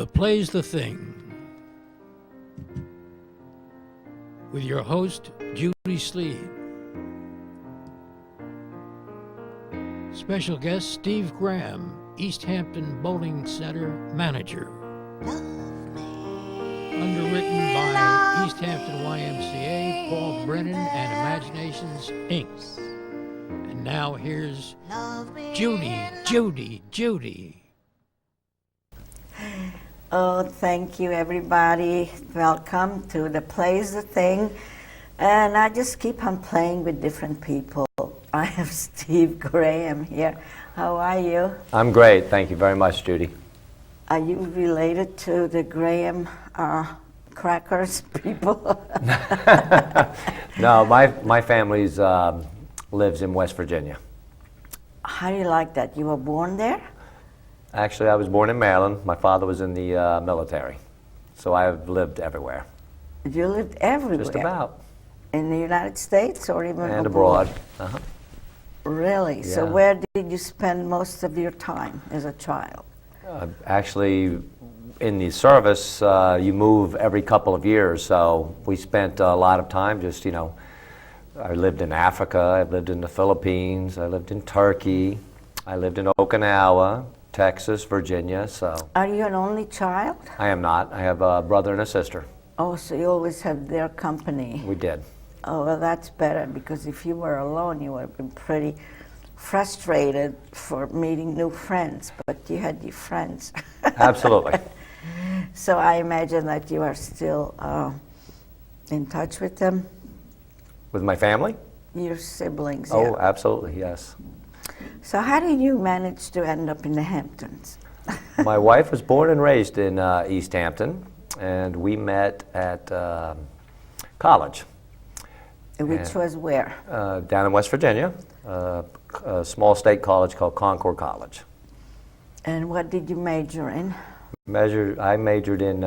The Play's the Thing, with your host, Judy Sleed. Special guest, Steve Graham, East Hampton Bowling Center manager. Underwritten by East Hampton YMCA, Paul Brennan, and Imaginations, Inc. And now here's Judy. Oh, thank you, everybody. Welcome to The Play's the Thing. And I just keep on playing with different people. I have Steve Graham here. How are you? I'm great. Thank you very much, Judy. Are you related to the Graham crackers people? No, my family's lives in West Virginia. How do you like that? You were born there? Actually, I was born in Maryland. My father was in the military, so I've lived everywhere. You lived everywhere? Just about. In the United States or even and abroad? Uh-huh. Really? Yeah. So where did you spend most of your time as a child? Actually, in the service, you move every couple of years, so we spent a lot of time just, I lived in Africa, I lived in the Philippines, I lived in Turkey, I lived in Okinawa, Texas, Virginia, so. Are you an only child? I am not. I have a brother and a sister. Oh, so you always have their company. We did. Oh, well, that's better, because if you were alone, you would have been pretty frustrated for meeting new friends, but you had your friends. Absolutely. So I imagine that you are still in touch with them? With my family? Your siblings, Oh, yeah. absolutely, yes. So how did you manage to end up in the Hamptons? My wife was born and raised in East Hampton, and we met at college. Which was where? Down in West Virginia, a small state college called Concord College. And what did you major in? I majored in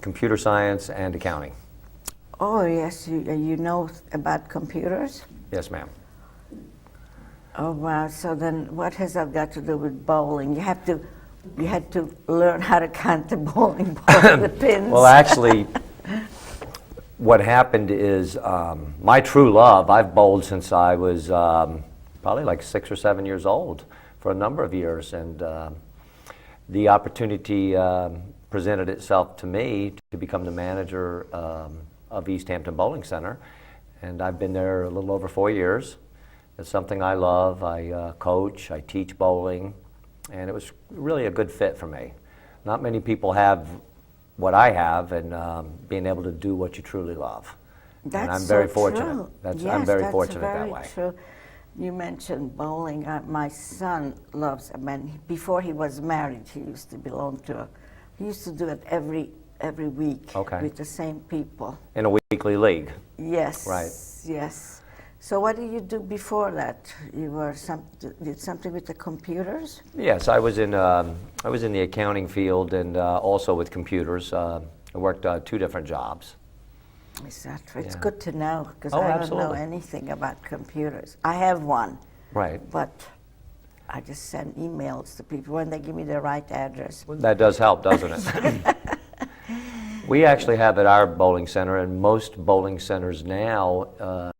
computer science and accounting. Oh, yes, you know about computers? Yes, ma'am. Oh, wow. So then what has that got to do with bowling? You had to learn how to count the bowling ball, the pins. Well, actually, what happened is my true love, I've bowled since I was probably like 6 or 7 years old for a number of years, and the opportunity presented itself to me to become the manager of East Hampton Bowling Center, and I've been there a little over 4 years. It's something I love. I coach, I teach bowling, and it was really a good fit for me. Not many people have what I have, and being able to do what you truly love. That's and I'm very so fortunate. true. I'm very fortunate very that way. True. You mentioned bowling. My son loves. I mean, before he was married, he used to belong to. He used to do it every week with the same people. In a weekly league. Yes. Right. Yes. So what did you do before that? You were did something with the computers? Yes, I was in the accounting field and also with computers. I worked 2 different jobs. Is that true? Yeah. It's good to know, because Oh, I absolutely. don't know anything about computers. I have one. Right. But I just send emails to people when they give me the right address. That does help, doesn't it? We actually have at our bowling center, and most bowling centers now,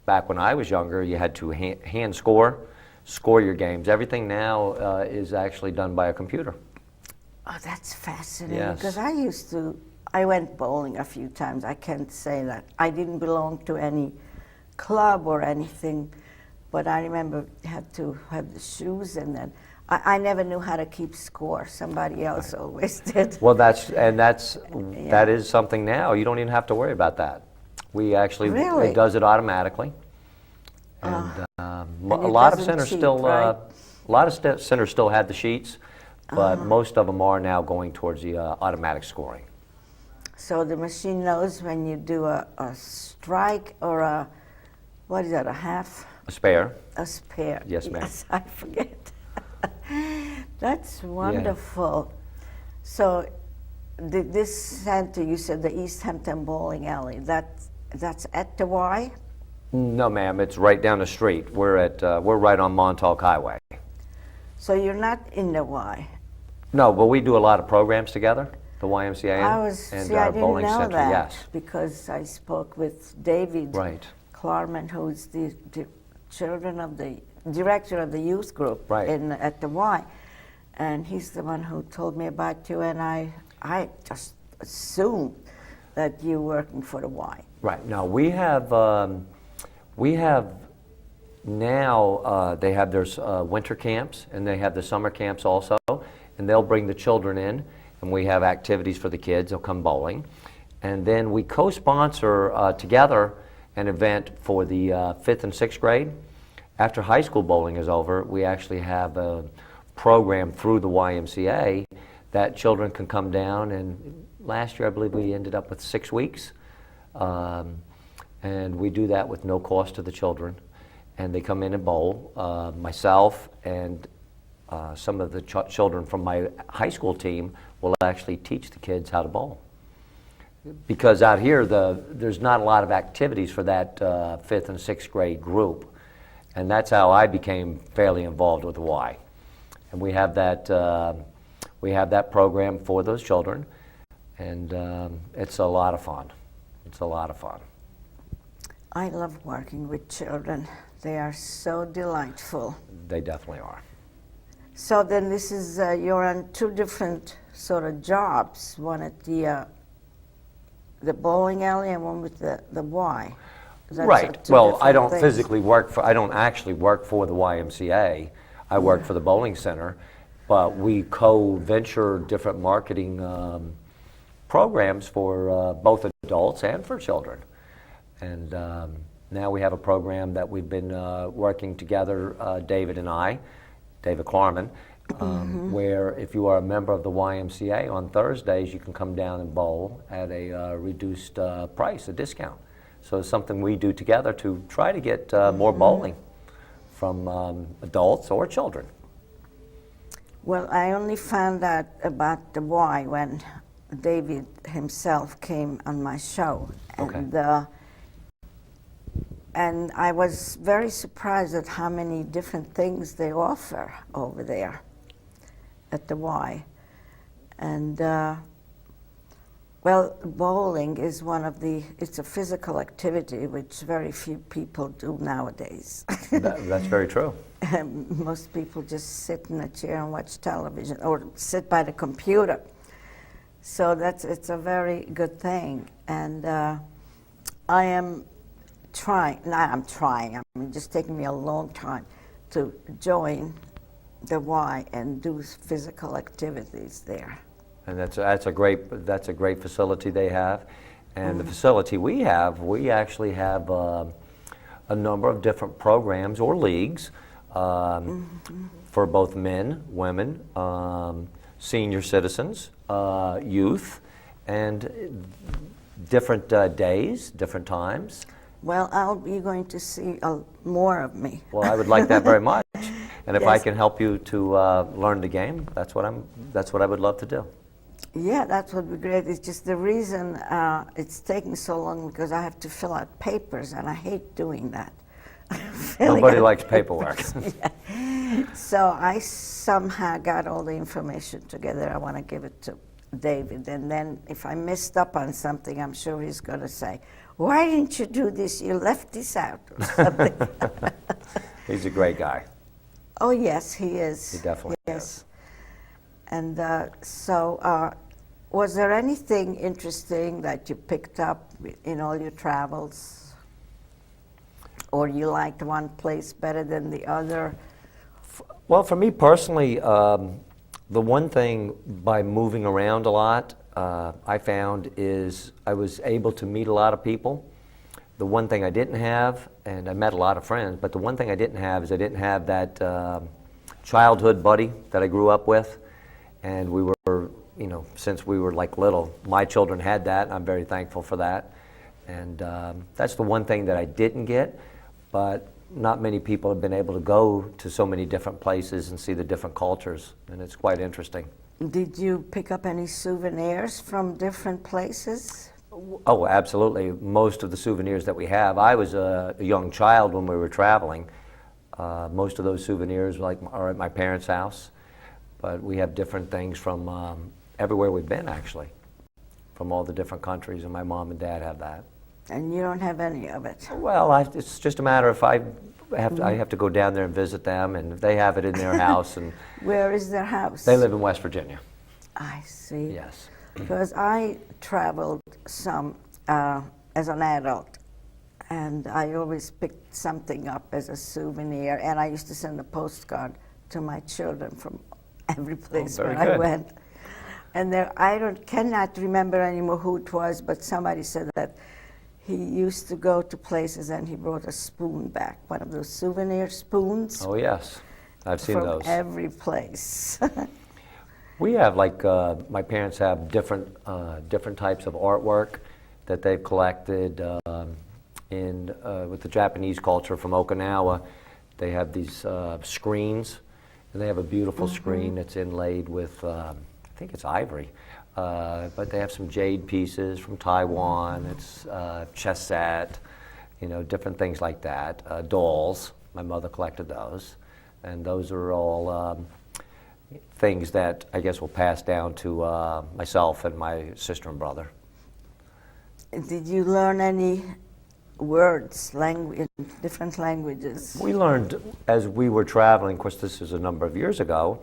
back when I was younger, you had to hand score your games. Everything now is actually done by a computer. Oh, that's fascinating. Yes. Because I went bowling a few times. I can't say that. I didn't belong to any club or anything, but I remember you had to have the shoes, and then I never knew how to keep score. Somebody else always did. Well, that is something now. You don't even have to worry about that. We actually, Really? it does it automatically. And a it lot of doesn't centers cheat, still, right? a lot of centers still had the sheets, but most of them are now going towards the automatic scoring. So the machine knows when you do a strike or what is that, a half? A spare. A spare. Yes, ma'am. Yes, I forget. That's wonderful. So this center, you said the East Hampton Bowling Alley, that's at the Y? No, ma'am. It's right down the street. We're right on Montauk Highway. So you're not in the Y. No, but we do a lot of programs together, the YMCA and See, our I didn't bowling know center. that Yes, because I spoke with David right, Klarman, who's the children of the director of the youth group Right. at the Y, and he's the one who told me about you, and I just assumed that you're working for the Y. right. Now we have now they have their winter camps and they have the summer camps also, and they'll bring the children in, and we have activities for the kids. They'll come bowling, and then we co-sponsor together an event for the 5th and 6th grade. After high school bowling is over, we actually have a program through the YMCA that children can come down, and last year I believe we ended up with 6 weeks, and we do that with no cost to the children, and they come in and bowl. Myself and some of the children from my high school team will actually teach the kids how to bowl. Because out here, there's not a lot of activities for that 5th and 6th grade group. And that's how I became fairly involved with the Y. And we have that program for those children, and it's a lot of fun. It's a lot of fun. I love working with children. They are so delightful. They definitely are. So then this is, you're on 2 different sort of jobs, one at the bowling alley and one with the Y. That's Right. 2 Well, I different don't things. physically I don't actually work for the YMCA. I work for the bowling center, but we co-venture different marketing programs for both adults and for children. And now we have a program that we've been working together, David and I, David Klarman, where if you are a member of the YMCA on Thursdays, you can come down and bowl at a reduced price, a discount. So it's something we do together to try to get more bowling from adults or children. Well, I only found out about the Y when David himself came on my show. Okay. And I was very surprised at how many different things they offer over there at the Y. And well, bowling is it's a physical activity which very few people do nowadays. That's very true. Most people just sit in a chair and watch television or sit by the computer. So it's a very good thing. And I am trying, I mean, just taking me a long time to join the Y and do physical activities there. And that's a great facility they have. And the facility we have, we actually have a number of different programs or leagues for both men, women, senior citizens, youth, and different days, different times. Well, you're going to see more of me. Well, I would like that very much. And if I Yes. can help you to learn the game, that's what I would love to do. Yeah, that would be great. It's just the reason it's taking so long because I have to fill out papers, and I hate doing that. Nobody likes paperwork. So I somehow got all the information together. I want to give it to David, and then if I messed up on something, I'm sure he's going to say, "Why didn't you do this? You left this out," or something. He's a great guy. Oh yes, he is. He definitely yes. is. And so, was there anything interesting that you picked up in all your travels? Or you liked one place better than the other? Well, for me personally, the one thing by moving around a lot, I found is I was able to meet a lot of people. The one thing I didn't have, and I met a lot of friends, but the one thing I didn't have is I didn't have that childhood buddy that I grew up with. And we were, since we were like little, my children had that, and I'm very thankful for that. And that's the one thing that I didn't get, but not many people have been able to go to so many different places and see the different cultures, and it's quite interesting. Did you pick up any souvenirs from different places? Oh, absolutely. Most of the souvenirs that we have, I was a young child when we were traveling. Most of those souvenirs are at my parents' house. But we have different things from everywhere we've been, actually, from all the different countries, and my mom and dad have that. And you don't have any of it? Well, it's just a matter if I have to go down there and visit them, and they have it in their house. And Where is their house? they live in West Virginia. I see. Yes. Because I traveled some as an adult, and I always picked something up as a souvenir, and I used to send a postcard to my children from every place very where I good. went. And there, cannot remember anymore who it was, but somebody said that he used to go to places and he brought a spoon back, one of those souvenir spoons. Oh, yes. I've seen from those. every place. We have, like, my parents have different types of artwork that they've collected with the Japanese culture from Okinawa. They have these screens, and they have a beautiful screen that's inlaid with, I think it's ivory. But they have some jade pieces from Taiwan. It's chess set, different things like that. Dolls. My mother collected those, and those are all things that I guess will pass down to myself and my sister and brother. Did you learn any words, different languages? We learned as we were traveling. Of course, this is a number of years ago.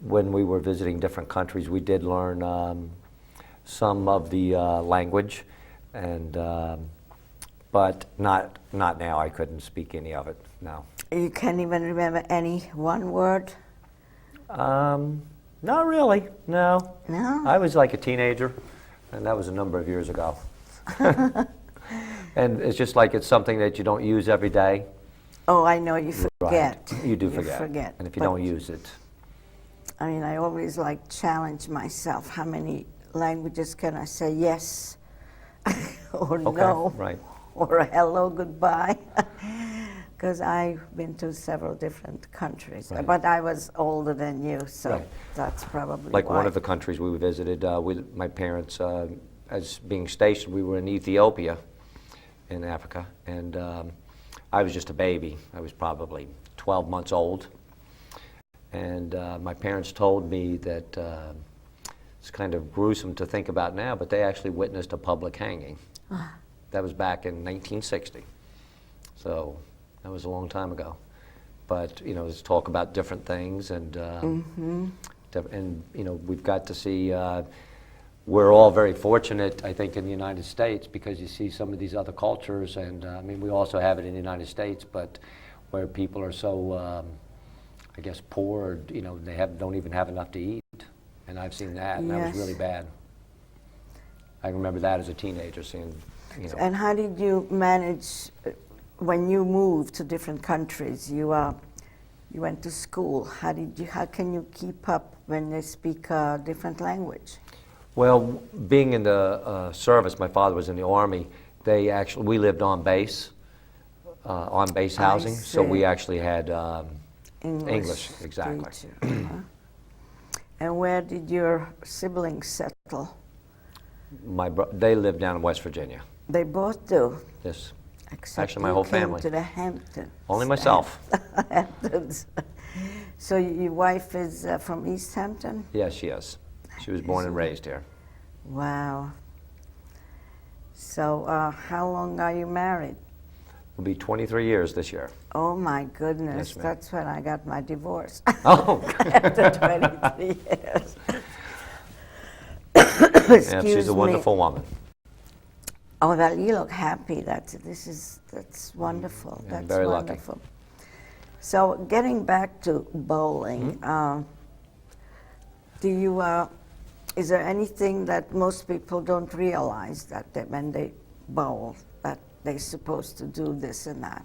When we were visiting different countries, we did learn some of the language, and but not now. I couldn't speak any of it. No. You can't even remember any one word? Not really. No. No? I was like a teenager, and that was a number of years ago. And it's just like it's something that you don't use every day. Oh, I know, you forget. Right. You do forget. And if you don't use it. I mean, I always challenge myself. How many languages can I say yes or no? Right. Or a hello, goodbye? Because I've been to several different countries. Right. But I was older than you, so Right. that's probably Like why. one of the countries we visited, with my parents, as being stationed, we were in Ethiopia, in Africa, and I was just a baby. I was probably 12 months old, and my parents told me that it's kind of gruesome to think about now, but they actually witnessed a public hanging. That was back in 1960, so that was a long time ago. But there's talk about different things, and we've got to see. We're all very fortunate, I think, in the United States, because you see some of these other cultures, and I mean, we also have it in the United States, but where people are so, I guess, poor, they don't even have enough to eat, and I've seen that, and that was really bad. I remember that as a teenager, seeing, And how did you manage when you moved to different countries? You went to school. How can you keep up when they speak a different language? Well, being in the service, my father was in the Army. We lived on base housing, so we actually had English, exactly. And where did your siblings settle? They lived down in West Virginia. They both do. Yes. Except Actually, my you whole came family. to the Hamptons. Only myself. Hamptons. So your wife is from East Hampton? Yes, she is. She was born and raised here. Wow. So how long are you married? It'll be 23 years this year. Oh my goodness, Yes, ma'am. that's when I got my divorce. Oh. After 23 years. Yeah, she's a wonderful woman. Oh, well, you look happy. That's wonderful. Yeah, That's very lucky. wonderful. So, getting back to bowling, is there anything that most people don't realize that when they bowl, that they're supposed to do this and that?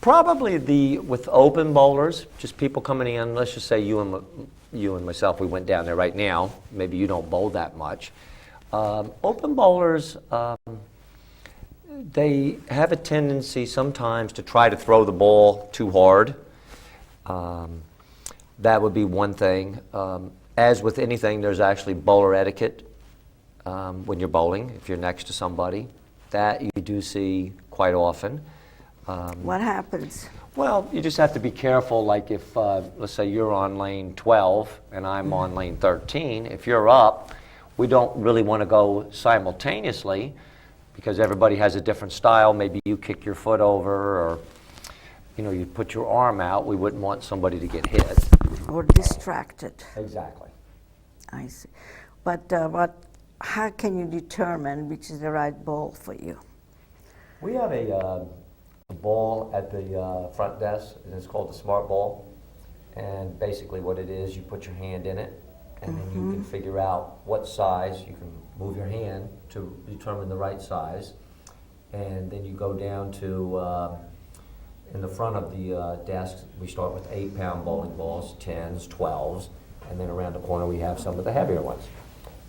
Probably with open bowlers, just people coming in. Let's just say you and myself. We went down there right now. Maybe you don't bowl that much. Open bowlers, they have a tendency sometimes to try to throw the ball too hard. That would be one thing. As with anything, there's actually bowler etiquette when you're bowling, if you're next to somebody. That you do see quite often. What happens? Well, you just have to be careful, like if, let's say you're on lane 12 and I'm on lane 13, if you're up, we don't really want to go simultaneously because everybody has a different style. Maybe you kick your foot over or, you know, you put your arm out. We wouldn't want somebody to get hit. Or distracted. Exactly. I see. But how can you determine which is the right ball for you? We have a ball at the front desk, and it's called the Smart Ball. And basically what it is, you put your hand in it, and then you can figure out what size. You can move your hand to determine the right size. And then you go down to, in the front of the desk, we start with 8-pound bowling balls, 10s, 12s, and then around the corner we have some of the heavier ones.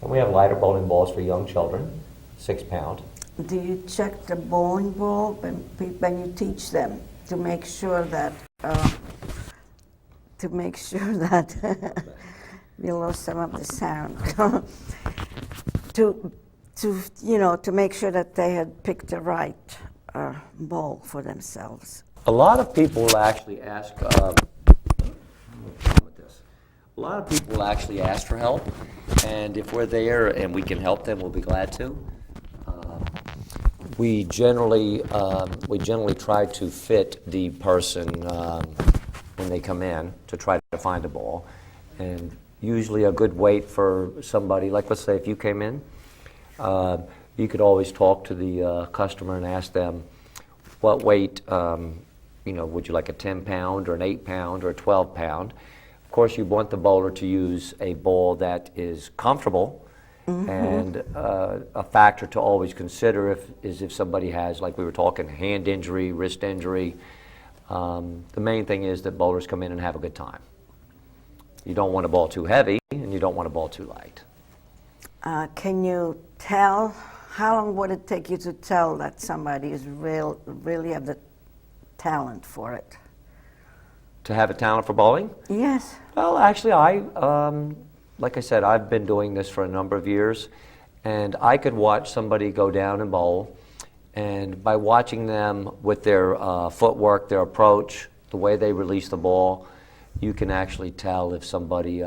And we have lighter bowling balls for young children, 6-pound. Do you check the bowling ball when you teach them to make sure that we lost some of the sound to you know, to make sure that they had picked the right ball for themselves? A lot of people will actually ask. A lot of people will actually ask for help, and if we're there and we can help them, we'll be glad to. We generally try to fit the person when they come in to try to find a ball, and usually a good weight for somebody, like let's say if you came in, you could always talk to the customer and ask them what weight, you know, would you like a 10-pound or an 8-pound or a 12-pound? Of course, you want the bowler to use a ball that is comfortable. And a factor to always consider is if somebody has, like we were talking, hand injury, wrist injury. The main thing is that bowlers come in and have a good time. You don't want a ball too heavy, and you don't want a ball too light. Can you tell, how long would it take you to tell that somebody is really have the talent for it? To have a talent for bowling? Yes. Well, actually, like I said, I've been doing this for a number of years, and I could watch somebody go down and bowl, and by watching them with their footwork, their approach, the way they release the ball, you can actually tell if somebody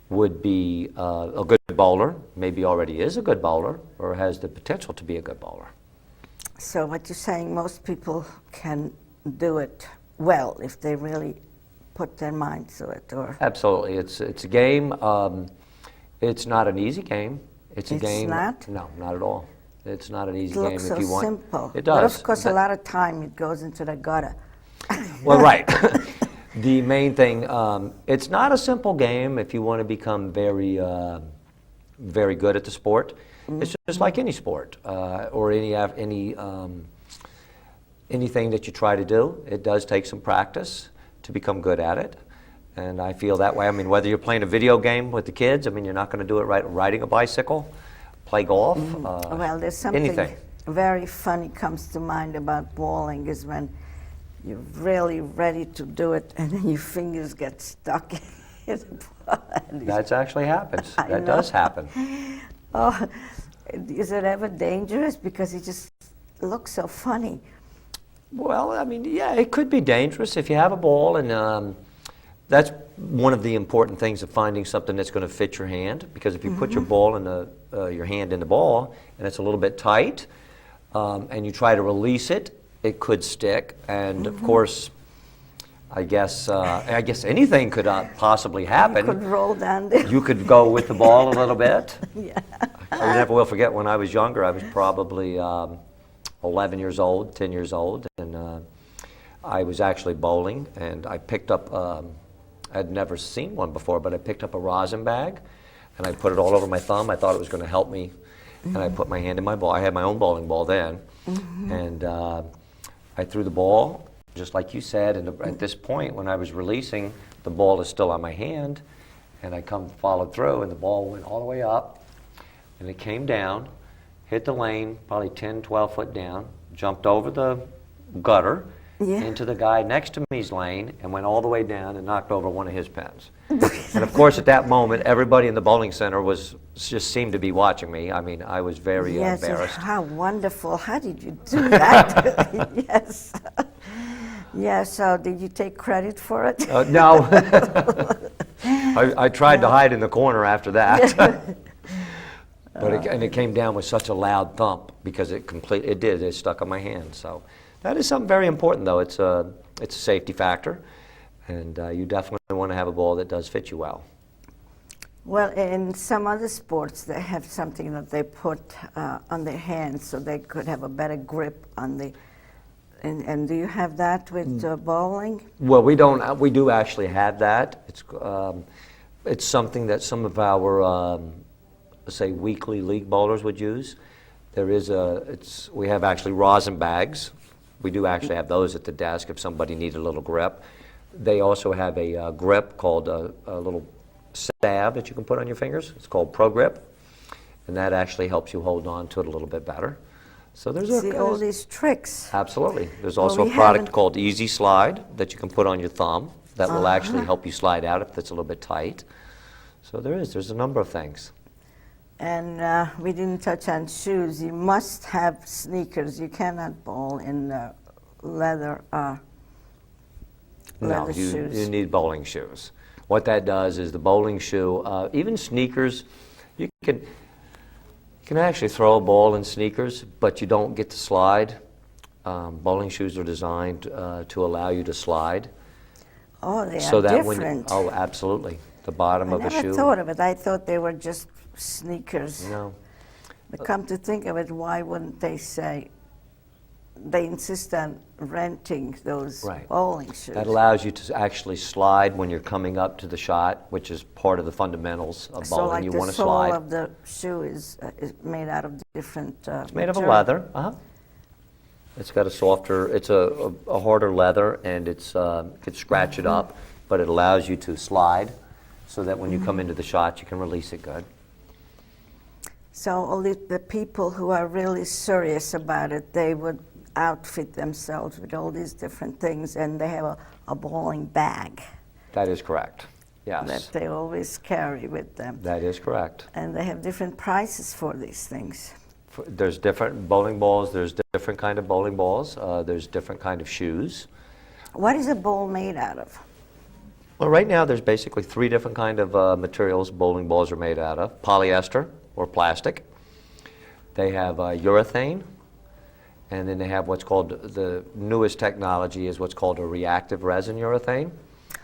would be a good bowler, maybe already is a good bowler, or has the potential to be a good bowler. So what you're saying, most people can do it well if they really put their mind to it, or? Absolutely, it's a game. It's not an easy game. It's a game. Not? No, not at all. It's not an easy It game looks if so you want. simple. It does. But of course, a lot of time it goes into the gutter. Well, right. The main thing, it's not a simple game if you want to become very, very good at the sport. It's just like any sport or anything that you try to do. It does take some practice to become good at it, and I feel that way. I mean, whether you're playing a video game with the kids, I mean, you're not going to do it right. Riding a bicycle, play golf, Well, there's something anything. very funny comes to mind about bowling is when you're really ready to do it and then your fingers get stuck in the ball. That actually happens. I That know. does happen. Oh, is it ever dangerous? Because it just looks so funny. Well, I mean, yeah, it could be dangerous if you have a ball, and that's one of the important things of finding something that's going to fit your hand. Because if you put your ball in your hand in the ball, and it's a little bit tight, and you try to release it, it could stick. And of course, I guess anything could possibly happen. You could roll down there. You could go with the ball a little bit. Yeah. I never will forget when I was younger. I was probably 11 years old, 10 years old, and I was actually bowling, and I picked up, I'd never seen one before, but I picked up a rosin bag, and I put it all over my thumb. I thought it was going to help me, and I put my hand in my ball. I had my own bowling ball then, and I threw the ball, just like you said, and at this point, when I was releasing, the ball is still on my hand, and I followed through, and the ball went all the way up, and it came down, hit the lane, probably 10, 12 foot down, jumped over the gutter into the guy next to me's lane, and went all the way down and knocked over one of his pins. And of course, at that moment, everybody in the bowling center just seemed to be watching me. I mean, I was very embarrassed. How wonderful. How did you do that? Yes. Yeah, so did you take credit for it? No. I tried to hide in the corner after that. But it came down with such a loud thump because it stuck on my hand. So that is something very important, though. It's a safety factor, and you definitely want to have a ball that does fit you well. Well, in some other sports, they have something that they put on their hands so they could have a better grip on the. And do you have that with bowling? Well, we don't. We do actually have that. It's something that some of our say weekly league bowlers would use. We have actually rosin bags. We do actually have those at the desk if somebody needs a little grip. They also have a grip called a little stab that you can put on your fingers. It's called Pro Grip, and that actually helps you hold on to it a little bit better. So there's all these tricks. Absolutely. There's also a product called Easy Slide that you can put on your thumb that will actually help you slide out if it's a little bit tight. So there's a number of things. And we didn't touch on shoes. You must have sneakers. You cannot bowl in leather shoes. You need bowling shoes. What that does is the bowling shoe, even sneakers, you can actually throw a ball in sneakers, but you don't get to slide. Bowling shoes are designed to allow you to slide. Oh, they so are that different. Oh, absolutely. The bottom of a shoe. I never thought of it. I thought they were just sneakers. No. But come to think of it, why wouldn't they say, they insist on renting those bowling shoes? That allows you to actually slide when you're coming up to the shot, which is part of the fundamentals of bowling. So like you the want to sole slide. of the shoe is made out of different It's made of a leather. It's got a softer, it's a harder leather, and you could scratch it up, but it allows you to slide so that when you come into the shot, you can release it good. So all the people who are really serious about it, they would outfit themselves with all these different things, and they have a bowling bag. That is correct, yes. That they always carry with them. That is correct. And they have different prices for these things. There's different bowling balls, there's different kind of bowling balls, there's different kind of shoes. What is a bowl made out of? Well, right now there's basically 3 different kind of materials bowling balls are made out of. Polyester, or plastic. They have urethane, and then they have what's called, the newest technology is what's called a reactive resin urethane.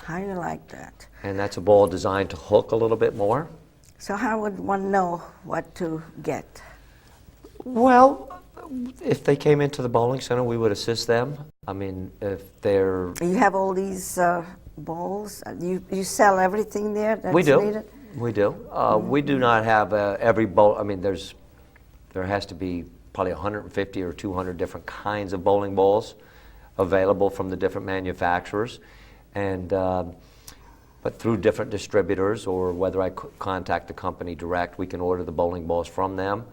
How do you like that? And that's a ball designed to hook a little bit more. So how would one know what to get? Well, if they came into the bowling center, we would assist them. I mean, if they're... You have all these balls? You sell everything there that's needed? We do. We do not have every bowl. I mean, there has to be probably 150 or 200 different kinds of bowling balls available from the different manufacturers, and but through different distributors, or whether I contact the company direct, we can order the bowling balls from them.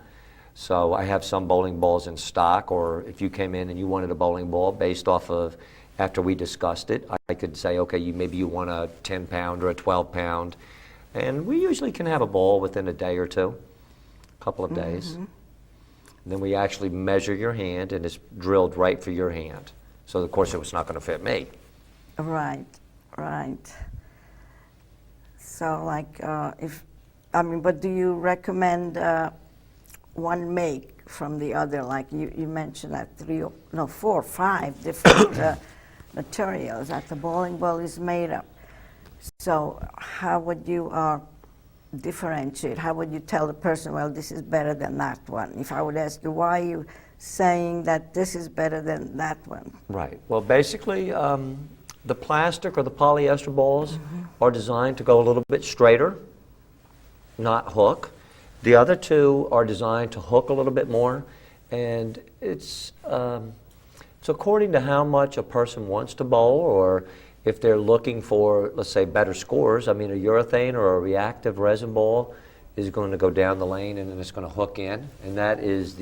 So I have some bowling balls in stock, or if you came in and you wanted a bowling ball based off of, after we discussed it, I could say, okay, maybe you want a 10-pound or a 12-pound. And we usually can have a ball within a day or two, a couple of days. And then we actually measure your hand, and it's drilled right for your hand. So, of course, it was not going to fit me. Right, right. So, like, but do you recommend one make from the other? Like you mentioned that 4 or 5 different materials that the bowling ball is made of. So how would you differentiate? How would you tell the person, well, this is better than that one? If I would ask you, why are you saying that this is better than that one? Right. Well, basically, the plastic or the polyester balls are designed to go a little bit straighter, not hook. The other 2 are designed to hook a little bit more, and it's according to how much a person wants to bowl, or if they're looking for, let's say, better scores. I mean, a urethane or a reactive resin ball is going to go down the lane, and then it's going to hook in, and that is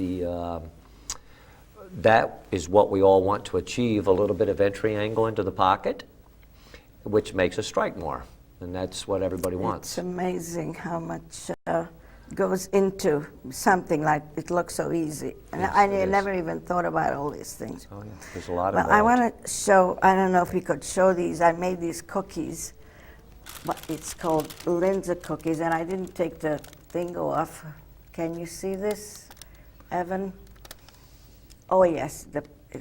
what we all want to achieve, a little bit of entry angle into the pocket, which makes us strike more, and that's what everybody wants. It's amazing how much goes into something like it looks so easy. And Yes, I it is. never even thought about all these things. Oh, yeah. There's a lot Well, involved. I want to show, I don't know if we could show these. I made these cookies, but it's called Linzer cookies, and I didn't take the thing off. Can you see this, Evan? Oh, yes.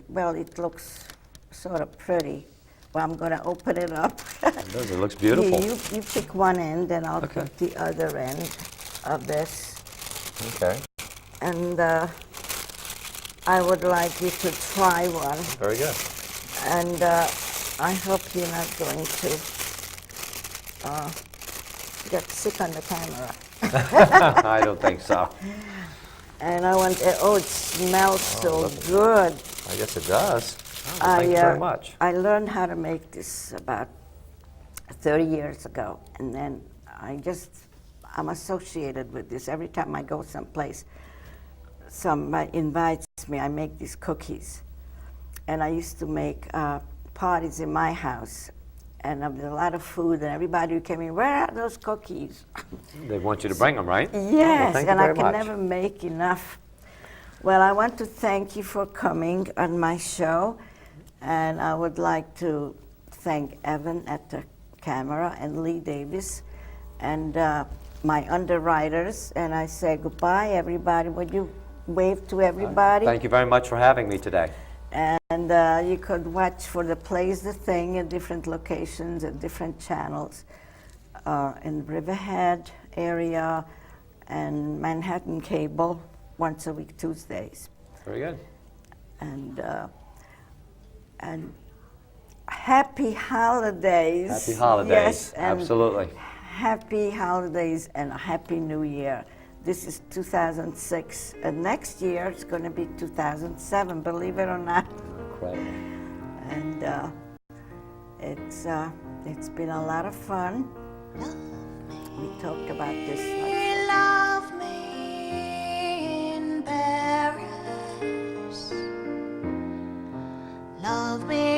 Well, it looks sort of pretty. Well, I'm going to open it up. It does. It looks beautiful. You pick one end, and I'll Okay. pick the other end of this. Okay. And I would like you to try one. Very good. And I hope you're not going to get sick on the camera. I don't think so. And I want, oh, it smells so lovely. good. I guess it does. Oh, well, thank you very much. I learned how to make this about 30 years ago. And then I'm associated with this. Every time I go someplace, somebody invites me, I make these cookies. And I used to make parties in my house. And there was a lot of food, and everybody who came in, where are those cookies? They want you to bring them, right? Yes, well, thank you and I very can much. never make enough. Well, I want to thank you for coming on my show, and I would like to thank Evan at the camera and Lee Davis and my underwriters, and I say goodbye, everybody. Would you wave to everybody? Thank you very much for having me today. And you could watch for the Plays the Thing in different locations and different channels in Riverhead area and Manhattan Cable once a week, Tuesdays. Very good. And happy holidays. Happy holidays. Yes, and Absolutely. happy holidays and a happy new year. This is 2006, and next year it's going to be 2007, believe it or not. Incredible. And it's been a lot of fun. We talked about this. Love me in Paris. Love me